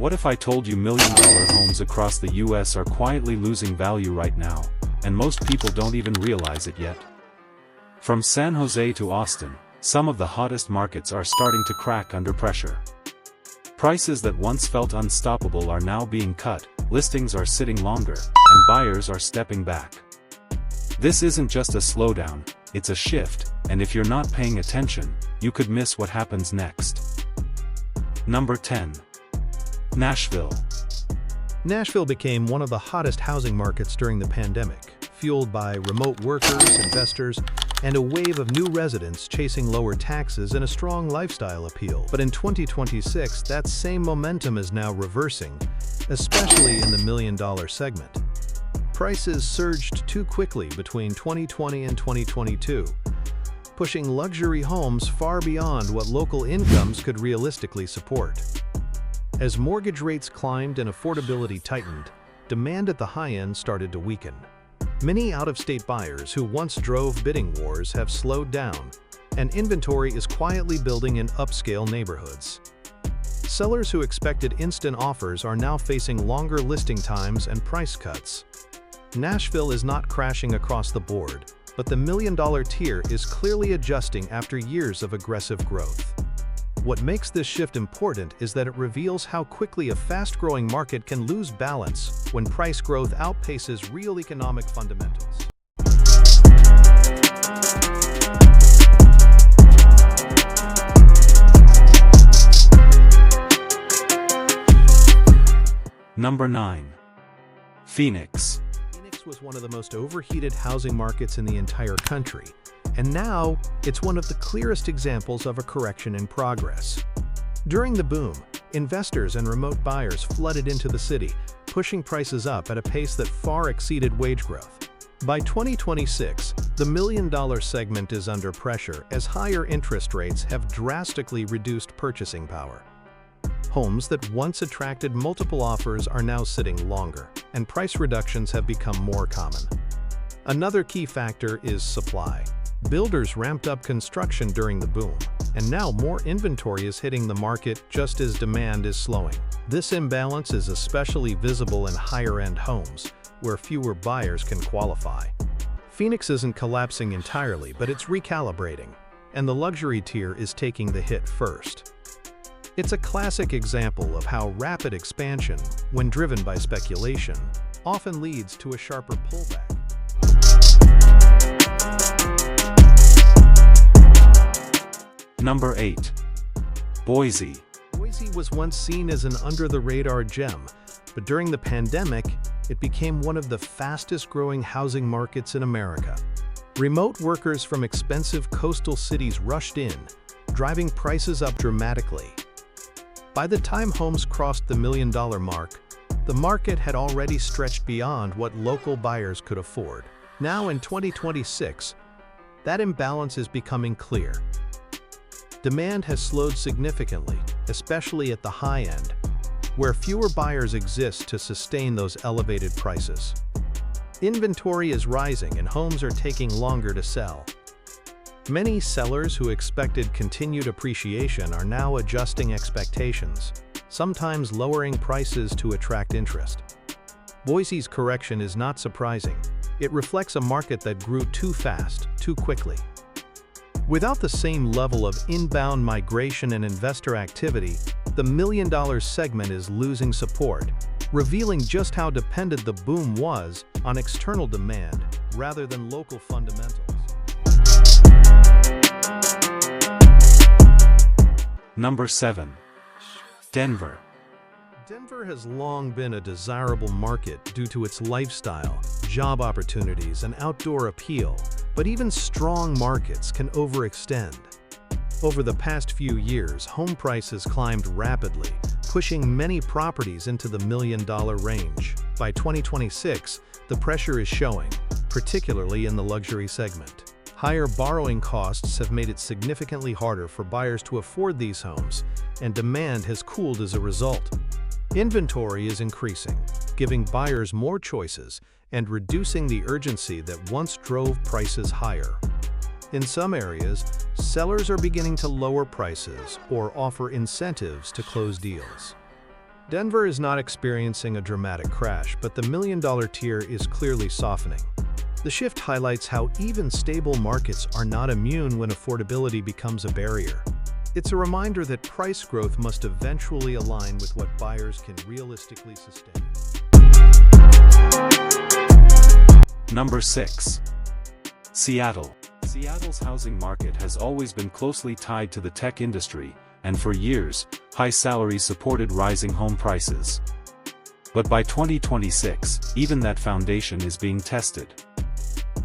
What if I told you million-dollar homes across the US are quietly losing value right now, and most people don't even realize it yet? From San Jose to Austin, some of the hottest markets are starting to crack under pressure. Prices that once felt unstoppable are now being cut, listings are sitting longer, and buyers are stepping back. This isn't just a slowdown, it's a shift, and if you're not paying attention, you could miss what happens next. Number 10. Nashville. Nashville became one of the hottest housing markets during the pandemic, fueled by remote workers, investors, and a wave of new residents chasing lower taxes and a strong lifestyle appeal. But in 2026, that same momentum is now reversing, especially in the million-dollar segment. Prices surged too quickly between 2020 and 2022, pushing luxury homes far beyond what local incomes could realistically support. As mortgage rates climbed and affordability tightened, demand at the high end started to weaken. Many out-of-state buyers who once drove bidding wars have slowed down, and inventory is quietly building in upscale neighborhoods. Sellers who expected instant offers are now facing longer listing times and price cuts. Nashville is not crashing across the board, but the million-dollar tier is clearly adjusting after years of aggressive growth. What makes this shift important is that it reveals how quickly a fast-growing market can lose balance when price growth outpaces real economic fundamentals. Number 9. Phoenix. Phoenix was one of the most overheated housing markets in the entire country, and now it's one of the clearest examples of a correction in progress. During the boom, investors and remote buyers flooded into the city, pushing prices up at a pace that far exceeded wage growth. By 2026, the million-dollar segment is under pressure as higher interest rates have drastically reduced purchasing power. Homes that once attracted multiple offers are now sitting longer, and price reductions have become more common. Another key factor is supply. Builders ramped up construction during the boom, and now more inventory is hitting the market just as demand is slowing. This imbalance is especially visible in higher-end homes, where fewer buyers can qualify. Phoenix isn't collapsing entirely, but it's recalibrating, and the luxury tier is taking the hit first. It's a classic example of how rapid expansion, when driven by speculation, often leads to a sharper pullback. Number 8. Boise. Boise was once seen as an under-the-radar gem, but during the pandemic, it became one of the fastest-growing housing markets in America. Remote workers from expensive coastal cities rushed in, driving prices up dramatically. By the time homes crossed the million-dollar mark, the market had already stretched beyond what local buyers could afford. Now in 2026, that imbalance is becoming clear. Demand has slowed significantly, especially at the high end, where fewer buyers exist to sustain those elevated prices. Inventory is rising and homes are taking longer to sell. Many sellers who expected continued appreciation are now adjusting expectations, sometimes lowering prices to attract interest. Boise's correction is not surprising. It reflects a market that grew too fast, too quickly. Without the same level of inbound migration and investor activity, the million-dollar segment is losing support, revealing just how dependent the boom was on external demand rather than local fundamentals. Number 7. Denver. Denver has long been a desirable market due to its lifestyle, job opportunities, and outdoor appeal, but even strong markets can overextend. Over the past few years, home prices climbed rapidly, pushing many properties into the million-dollar range. By 2026, the pressure is showing, particularly in the luxury segment. Higher borrowing costs have made it significantly harder for buyers to afford these homes, and demand has cooled as a result. Inventory is increasing, giving buyers more choices and reducing the urgency that once drove prices higher. In some areas, sellers are beginning to lower prices or offer incentives to close deals. Denver is not experiencing a dramatic crash, but the million-dollar tier is clearly softening. The shift highlights how even stable markets are not immune when affordability becomes a barrier. It's a reminder that price growth must eventually align with what buyers can realistically sustain. Number 6. Seattle. Seattle's housing market has always been closely tied to the tech industry, and for years, high salaries supported rising home prices. But by 2026, even that foundation is being tested.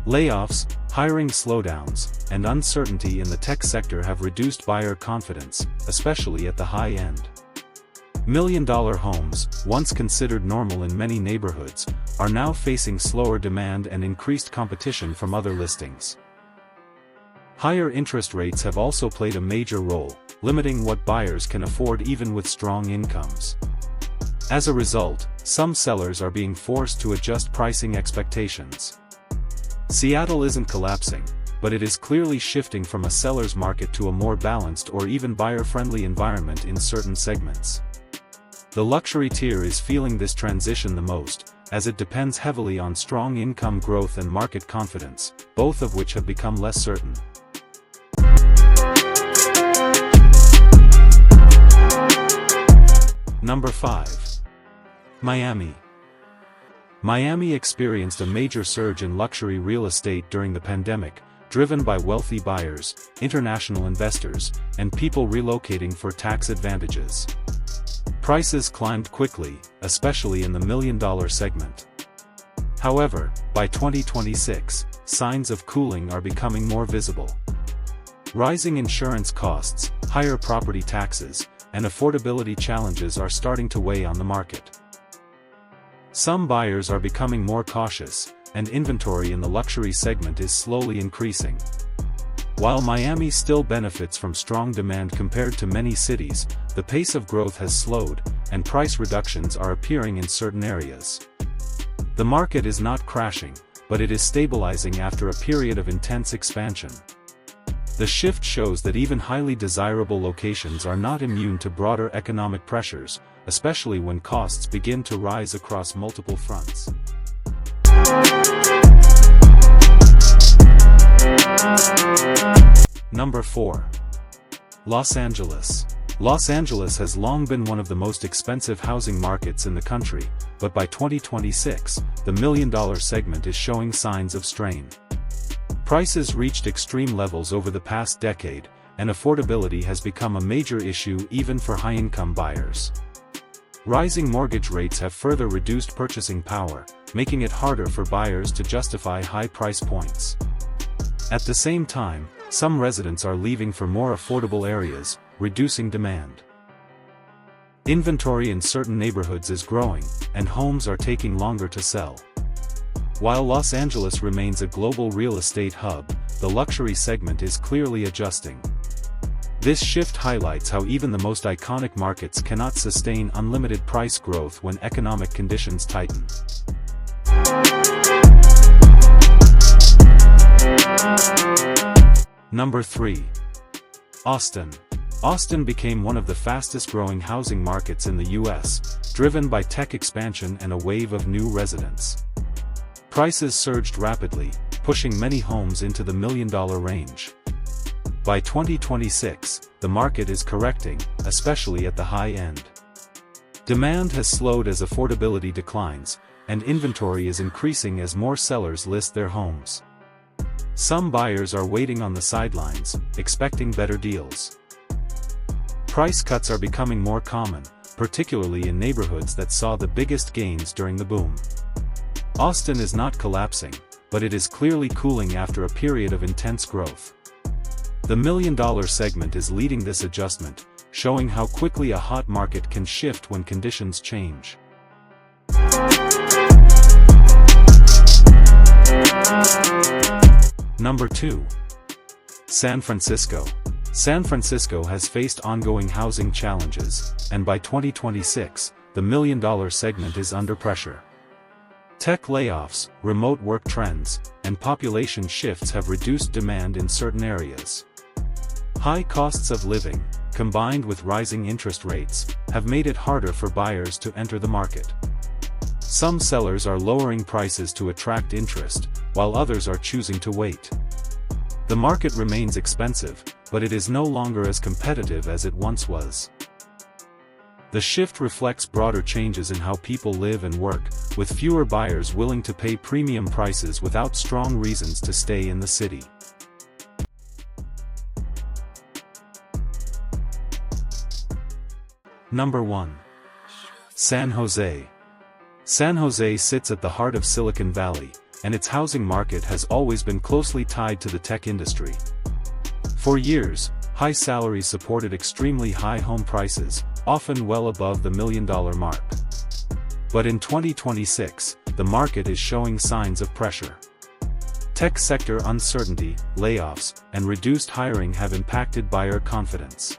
Layoffs, hiring slowdowns, and uncertainty in the tech sector have reduced buyer confidence, especially at the high end. Million-dollar homes, once considered normal in many neighborhoods, are now facing slower demand and increased competition from other listings. Higher interest rates have also played a major role, limiting what buyers can afford even with strong incomes. As a result, some sellers are being forced to adjust pricing expectations. Seattle isn't collapsing, but it is clearly shifting from a seller's market to a more balanced or even buyer-friendly environment in certain segments. The luxury tier is feeling this transition the most, as it depends heavily on strong income growth and market confidence, both of which have become less certain. Number 5. Miami. Miami experienced a major surge in luxury real estate during the pandemic, driven by wealthy buyers, international investors, and people relocating for tax advantages. Prices climbed quickly, especially in the million-dollar segment. However, by 2026, signs of cooling are becoming more visible. Rising insurance costs, higher property taxes, and affordability challenges are starting to weigh on the market. Some buyers are becoming more cautious, and inventory in the luxury segment is slowly increasing. While Miami still benefits from strong demand compared to many cities, the pace of growth has slowed, and price reductions are appearing in certain areas. The market is not crashing, but it is stabilizing after a period of intense expansion. The shift shows that even highly desirable locations are not immune to broader economic pressures, especially when costs begin to rise across multiple fronts. Number 4. Los Angeles. Los Angeles has long been one of the most expensive housing markets in the country, but by 2026, the million-dollar segment is showing signs of strain. Prices reached extreme levels over the past decade, and affordability has become a major issue even for high-income buyers. Rising mortgage rates have further reduced purchasing power, making it harder for buyers to justify high price points. At the same time, some residents are leaving for more affordable areas, reducing demand. Inventory in certain neighborhoods is growing, and homes are taking longer to sell. While Los Angeles remains a global real estate hub, the luxury segment is clearly adjusting. This shift highlights how even the most iconic markets cannot sustain unlimited price growth when economic conditions tighten. Number 3. Austin. Austin became one of the fastest-growing housing markets in the U.S., driven by tech expansion and a wave of new residents. Prices surged rapidly, pushing many homes into the million-dollar range. By 2026, the market is correcting, especially at the high end. Demand has slowed as affordability declines, and inventory is increasing as more sellers list their homes. Some buyers are waiting on the sidelines, expecting better deals. Price cuts are becoming more common, particularly in neighborhoods that saw the biggest gains during the boom. Austin is not collapsing, but it is clearly cooling after a period of intense growth. The million-dollar segment is leading this adjustment, showing how quickly a hot market can shift when conditions change. Number 2. San Francisco. San Francisco has faced ongoing housing challenges, and by 2026, the million-dollar segment is under pressure. Tech layoffs, remote work trends, and population shifts have reduced demand in certain areas. High costs of living, combined with rising interest rates, have made it harder for buyers to enter the market. Some sellers are lowering prices to attract interest, while others are choosing to wait. The market remains expensive, but it is no longer as competitive as it once was. The shift reflects broader changes in how people live and work, with fewer buyers willing to pay premium prices without strong reasons to stay in the city. Number 1. San Jose. San Jose sits at the heart of Silicon Valley, and its housing market has always been closely tied to the tech industry. For years, high salaries supported extremely high home prices, often well above the $1 million mark. But in 2026, the market is showing signs of pressure. Tech sector uncertainty, layoffs, and reduced hiring have impacted buyer confidence.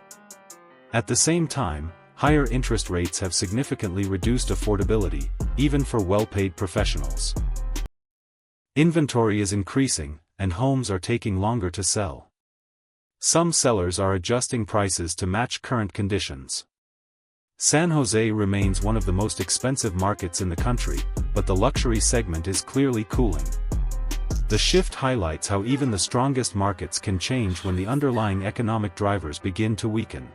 At the same time, higher interest rates have significantly reduced affordability, even for well-paid professionals. Inventory is increasing, and homes are taking longer to sell. Some sellers are adjusting prices to match current conditions. San Jose remains one of the most expensive markets in the country, but the luxury segment is clearly cooling. The shift highlights how even the strongest markets can change when the underlying economic drivers begin to weaken.